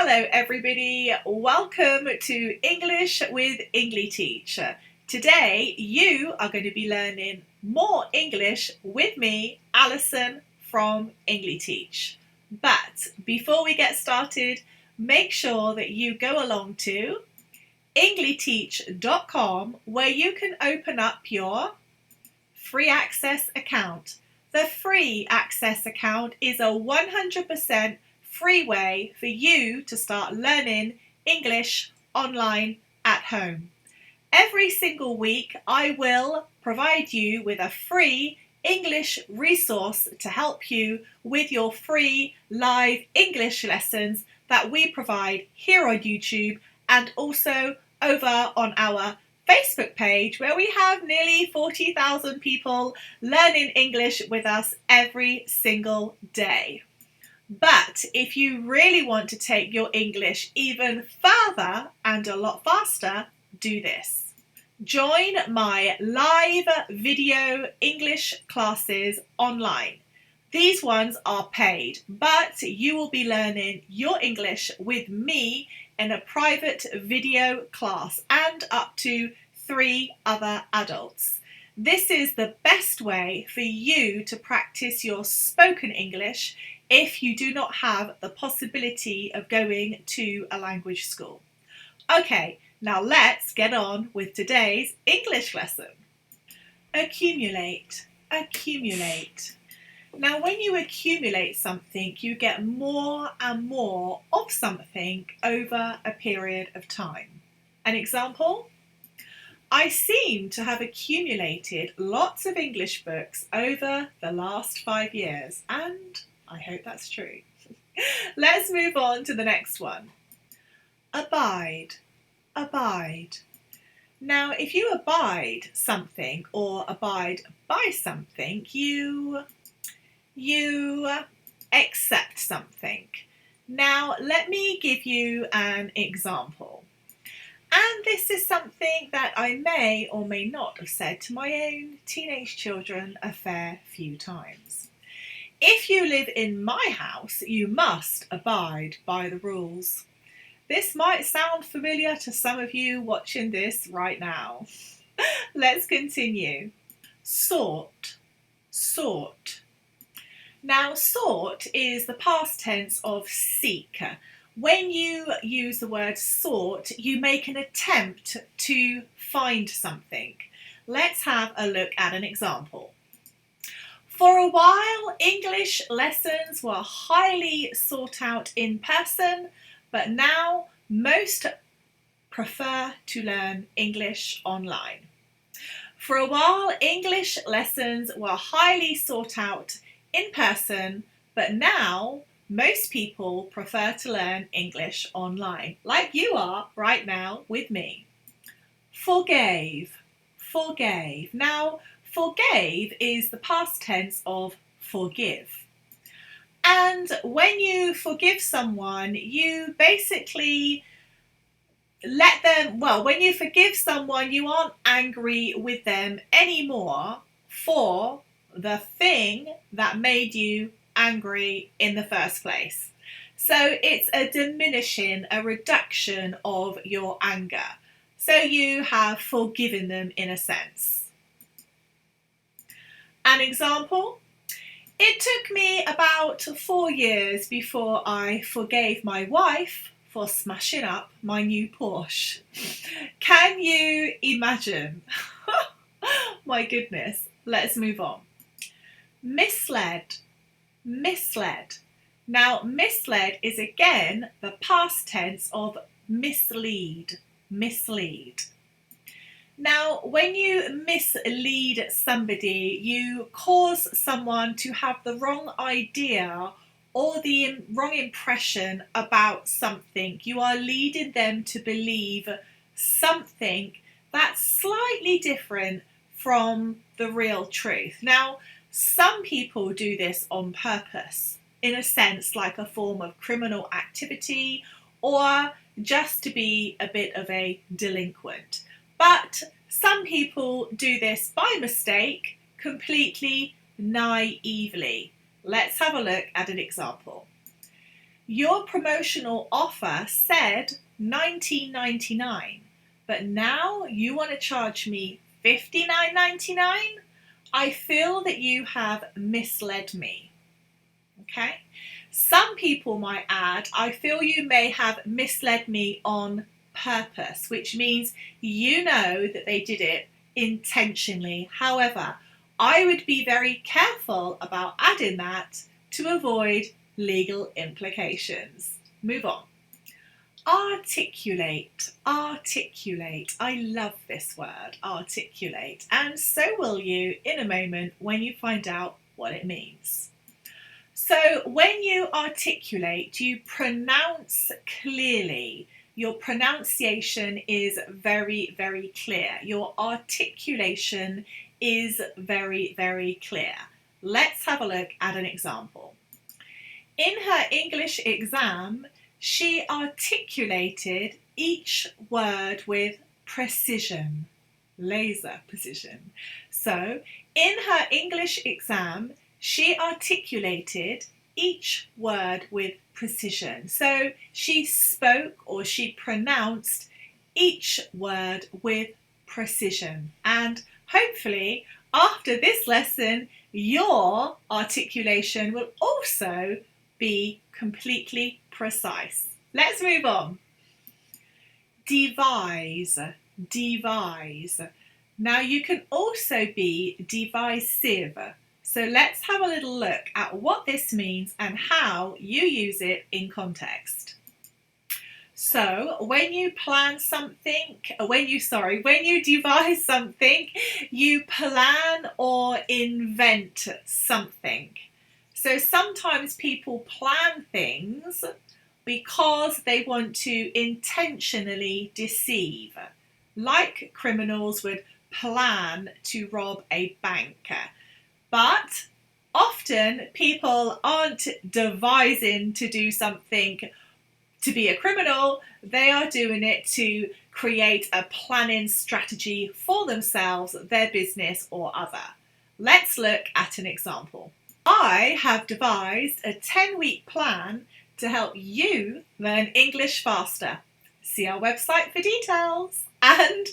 Hello everybody, welcome to English with Engli-teach. Today you are going to be learning more English with me, Alison from Engli-teach. But before we get started, make sure that you go along to Engli-teach.com where you can open up your free access account. The free access account is a 100% free way for you to start learning English online at home. Every single week I will provide you with a free English resource to help you with your free live English lessons that we provide here on YouTube and also over on our Facebook page where we have nearly 40,000 people learning English with us every single day. But if you really want to take your English even further and a lot faster, do this. Join my live video English classes online. These ones are paid, but you will be learning your English with me in a private video class and up to 3 other adults. This is the best way for you to practice your spoken English if you do not have the possibility of going to a language school. Okay, now let's get on with today's English lesson. Accumulate, accumulate. Now when you accumulate something, you get more and more of something over a period of time. An example? I seem to have accumulated lots of English books over the last 5 years, and I hope that's true. Let's move on to the next one. Abide, abide. Now, if you abide something or abide by something, you accept something. Now, let me give you an example. And this is something that I may or may not have said to my own teenage children a fair few times. If you live in my house, you must abide by the rules. This might sound familiar to some of you watching this right now. Let's continue. Sort, sort. Now, sort is the past tense of seek. When you use the word sort, you make an attempt to find something. Let's have a look at an example. For a while, English lessons were highly sought out in person, but now most prefer to learn English online. For a while, English lessons were highly sought out in person, but now most people prefer to learn English online, like you are right now with me. Forgave, forgave. Now, forgave is the past tense of forgive. And when you forgive someone, you basically let them, when you forgive someone, you aren't angry with them anymore for the thing that made you angry in the first place. So it's a diminishing, a reduction of your anger. So you have forgiven them in a sense. An example? It took me about 4 years before I forgave my wife for smashing up my new Porsche. Can you imagine? My goodness. Let's move on. Misled, misled. Now, misled is again the past tense of mislead, mislead. Now, when you mislead somebody, you cause someone to have the wrong idea or the wrong impression about something. You are leading them to believe something that's slightly different from the real truth. Now, some people do this on purpose, in a sense like a form of criminal activity or just to be a bit of a delinquent. But some people do this by mistake, completely naively. Let's have a look at an example. Your promotional offer said $19.99, but now you want to charge me $59.99? I feel that you have misled me. Okay? Some people might add, I feel you may have misled me on purpose, which means you know that they did it intentionally. However, I would be very careful about adding that to avoid legal implications. Move on. Articulate, articulate. I love this word, articulate, and so will you in a moment when you find out what it means. So when you articulate, you pronounce clearly. Your pronunciation is very, very clear. Your articulation is very, very clear. Let's have a look at an example. In her English exam, she articulated each word with precision, laser precision. So, in her English exam, she articulated each word with precision. So, she spoke or she pronounced each word with precision. And hopefully, after this lesson, your articulation will also be completely precise. Let's move on. Devise, devise. Now you can also be divisive. So let's have a little look at what this means and how you use it in context. So when you plan something, when you devise something, you plan or invent something. So sometimes people plan things because they want to intentionally deceive, like criminals would plan to rob a bank. But often people aren't devising to do something to be a criminal, they are doing it to create a planning strategy for themselves, their business or other. Let's look at an example. I have devised a 10-week plan to help you learn English faster. See our website for details. And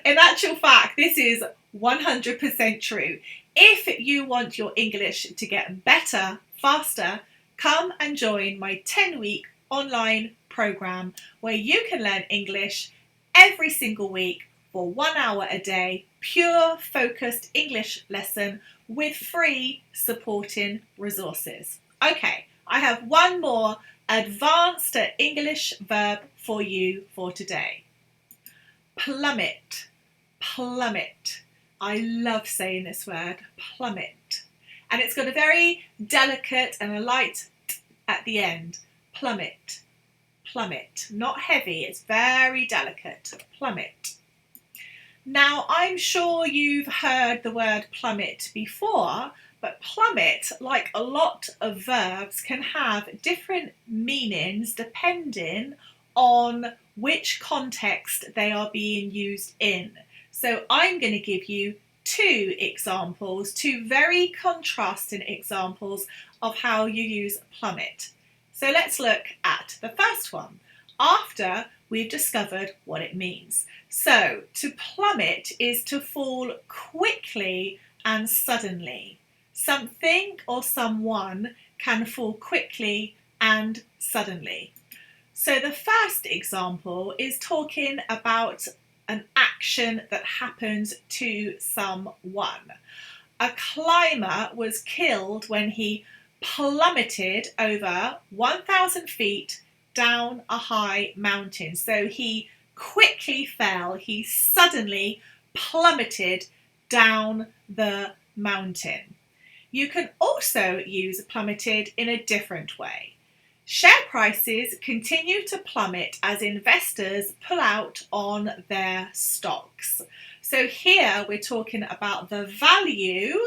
in actual fact, this is 100% true. If you want your English to get better, faster, come and join my 10-week online program where you can learn English every single week for 1 hour a day, pure focused English lesson with free supporting resources. Okay, I have one more advanced English verb for you for today. Plummet, plummet. I love saying this word, plummet. And it's got a very delicate and a light t at the end. Plummet, plummet. Not heavy, it's very delicate. Plummet. Now, I'm sure you've heard the word plummet before, but plummet, like a lot of verbs, can have different meanings depending on which context they are being used in. So I'm going to give you two examples, two very contrasting examples of how you use plummet. So let's look at the first one, after we've discovered what it means. So to plummet is to fall quickly and suddenly. Something or someone can fall quickly and suddenly. So the first example is talking about an action that happens to someone. A climber was killed when he plummeted over 1,000 feet down a high mountain. So he quickly fell, he suddenly plummeted down the mountain. You can also use plummeted in a different way. Share prices continue to plummet as investors pull out on their stocks. So here we're talking about the value,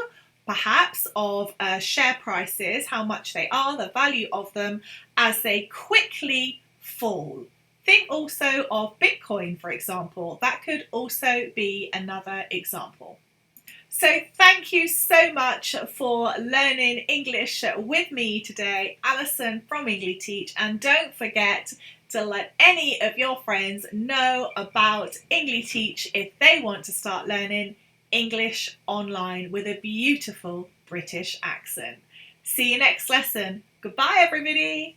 perhaps, of share prices, how much they are, the value of them as they quickly fall. Think also of Bitcoin, for example. That could also be another example. So thank you so much for learning English with me today, Alison from Engli-teach, and don't forget to let any of your friends know about Engli-teach if they want to start learning English online with a beautiful British accent. See you next lesson. Goodbye everybody.